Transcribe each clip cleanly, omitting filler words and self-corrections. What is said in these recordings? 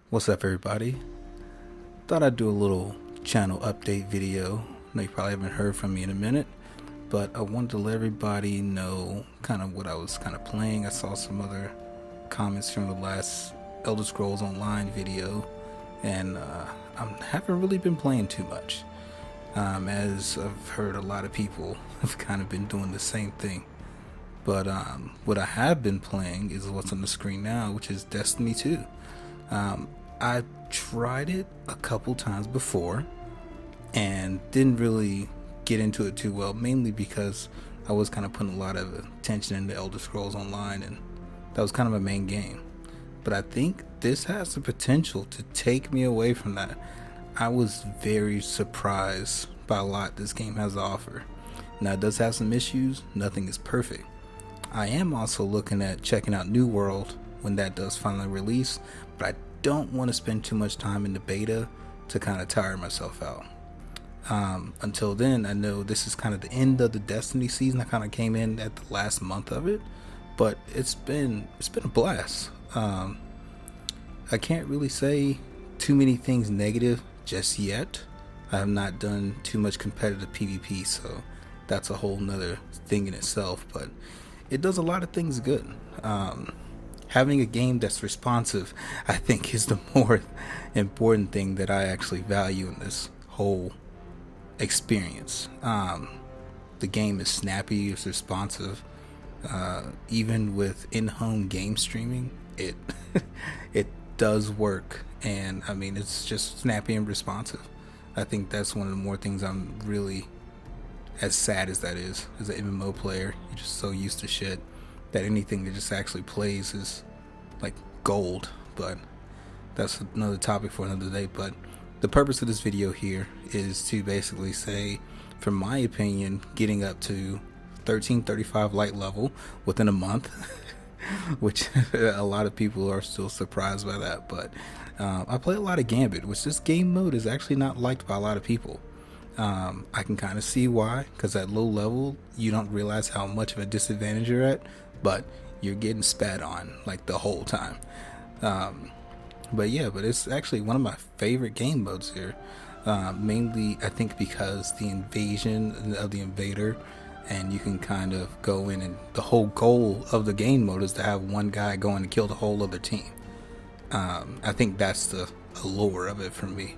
What's up, everybody? Thought I'd do a little channel update video. I know you probably haven't heard from me in a minute, but I wanted to let everybody know kind of what I was kind of playing. I saw some other comments from the last Elder Scrolls Online video, and I haven't really been playing too much, as I've heard a lot of people have kind of been doing the same thing. But what I have been playing is what's on the screen now, which is Destiny 2. I tried it a couple times before and didn't really get into it too well, mainly because I was kind of putting a lot of attention into Elder Scrolls Online, and that was kind of my main game. But I think this has the potential to take me away from that. I was very surprised by a lot this game has to offer. Now, it does have some issues. Nothing is perfect. I am also looking at checking out New World when that does finally release, but I don't want to spend too much time in the beta to kind of tire myself out. Until then, I know this is kind of the end of the Destiny season. I kind of came in at the last month of it, but it's been a blast. I can't really say too many things negative just yet. I have not done too much competitive PvP, so that's a whole nother thing in itself, but it does a lot of things good. Having a game that's responsive, I think, is the more important thing that I actually value in this whole experience. The game is snappy, it's responsive. Even with in-home game streaming, it it does work, and I mean, it's just snappy and responsive. I think that's one of the more things I'm really, as sad as that is, as an MMO player, you're just so used to shit that anything that just actually plays is like gold. But that's another topic for another day. But the purpose of this video here is to basically say, from my opinion, getting up to 1335 light level within a month, which a lot of people are still surprised by that. But I play a lot of Gambit, which this game mode is actually not liked by a lot of people. I can kind of see why, because at low level you don't realize how much of a disadvantage you're at, but you're getting spat on like the whole time. But it's actually one of my favorite game modes here, mainly I think because the invasion of the invader, and you can kind of go in, and the whole goal of the game mode is to have one guy go in and kill the whole other team. I think that's the allure of it for me.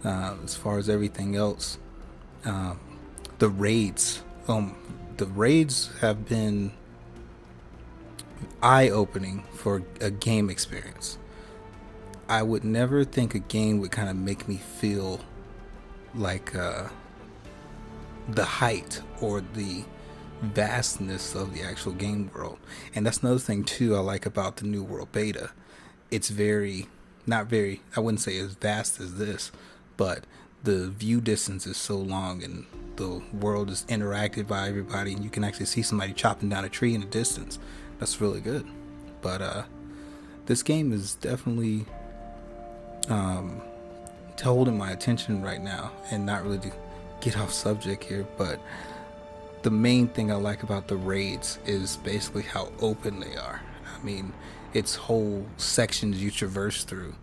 As far as everything else, the raids have been eye-opening for a game experience. I would never think a game would kind of make me feel like the height or the vastness of the actual game world. And that's another thing too I like about the New World beta. It's not very, I wouldn't say as vast as this, but the view distance is so long, and the world is interacted by everybody, and you can actually see somebody chopping down a tree in the distance. That's really good. But this game is definitely holding my attention right now. And not really to get off subject here, but the main thing I like about the raids is basically how open they are. I mean, it's whole sections you traverse through,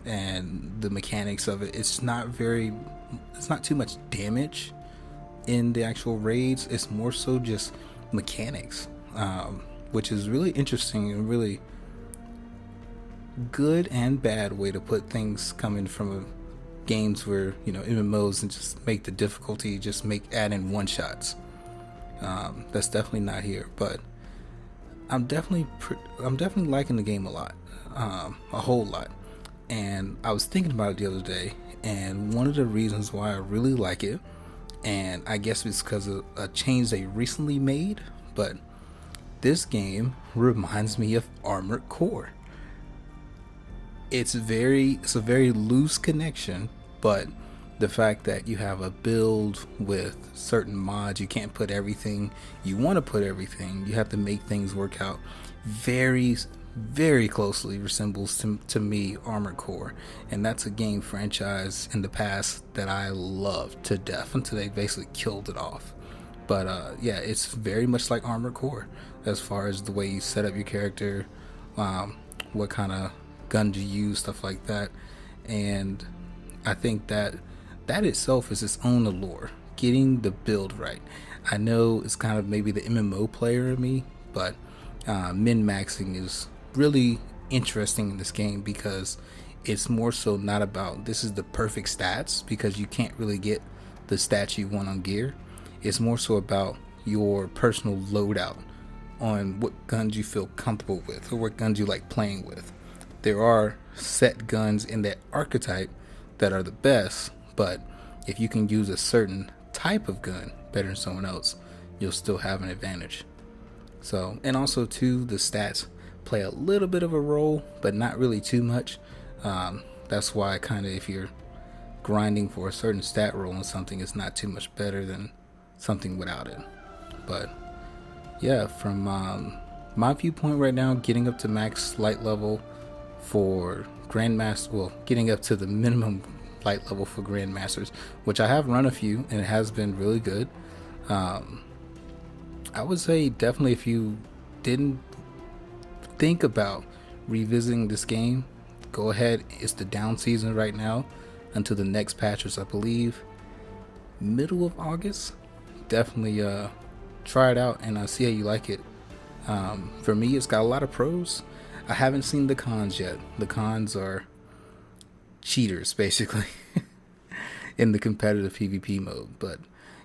and the mechanics of it, it's not too much damage in the actual raids. It's more so just mechanics, which is really interesting and really good and bad way to put things, coming from games where, MMOs, and just make the difficulty, add in one shots. That's definitely not here, but I'm definitely liking the game a lot, a whole lot. And I was thinking about it the other day, and one of the reasons why I really like it, and I guess it's because of a change they recently made, but this game reminds me of Armored Core. It's a very loose connection, but the fact that you have a build with certain mods, you can't put everything you want to put everything. You have to make things work out. Very closely resembles to me Armored Core, and that's a game franchise in the past that I loved to death until they basically killed it off. But it's very much like Armored Core as far as the way you set up your character, what kind of gun to use, stuff like that. And I think that that itself is its own allure. Getting the build right. I know it's kind of maybe the MMO player in me, but min-maxing is really interesting in this game because it's more so not about this is the perfect stats, because you can't really get the stats you want on gear. It's more so about your personal loadout on what guns you feel comfortable with or what guns you like playing with. There are set guns in that archetype that are the best, but if you can use a certain type of gun better than someone else, you'll still have an advantage. So, and also too, the stats play a little bit of a role, but not really too much. That's why kind of if you're grinding for a certain stat roll on something, it's not too much better than something without it. But yeah, from my viewpoint right now, getting up to max light level for Grandmaster, well, getting up to the minimum light level for Grandmasters, which I have run a few and it has been really good. I would say definitely if you didn't think about revisiting this game, go ahead. It's the down season right now until the next patch, which I believe middle of August. Definitely try it out and see how you like it. For me, it's got a lot of pros. I haven't seen the cons yet. The cons are cheaters basically in the competitive PvP mode, but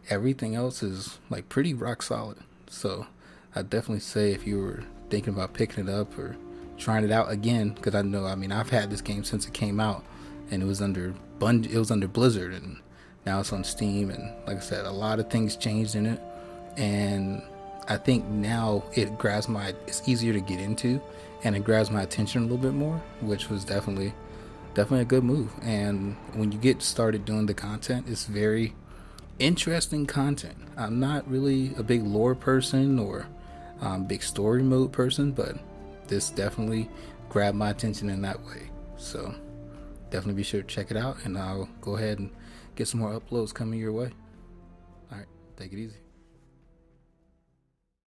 everything else is like pretty rock solid. So I definitely say if you were thinking about picking it up or trying it out again, because I know, I mean, I've had this game since it came out, and it was under Blizzard, and now it's on Steam, and like I said, a lot of things changed in it, and I think now it's easier to get into, and it grabs my attention a little bit more, which was definitely a good move. And when you get started doing the content, it's very interesting content. I'm not really a big lore person or big story mode person, but this definitely grabbed my attention in that way. So definitely be sure to check it out, and I'll go ahead and get some more uploads coming your way. All right, take it easy.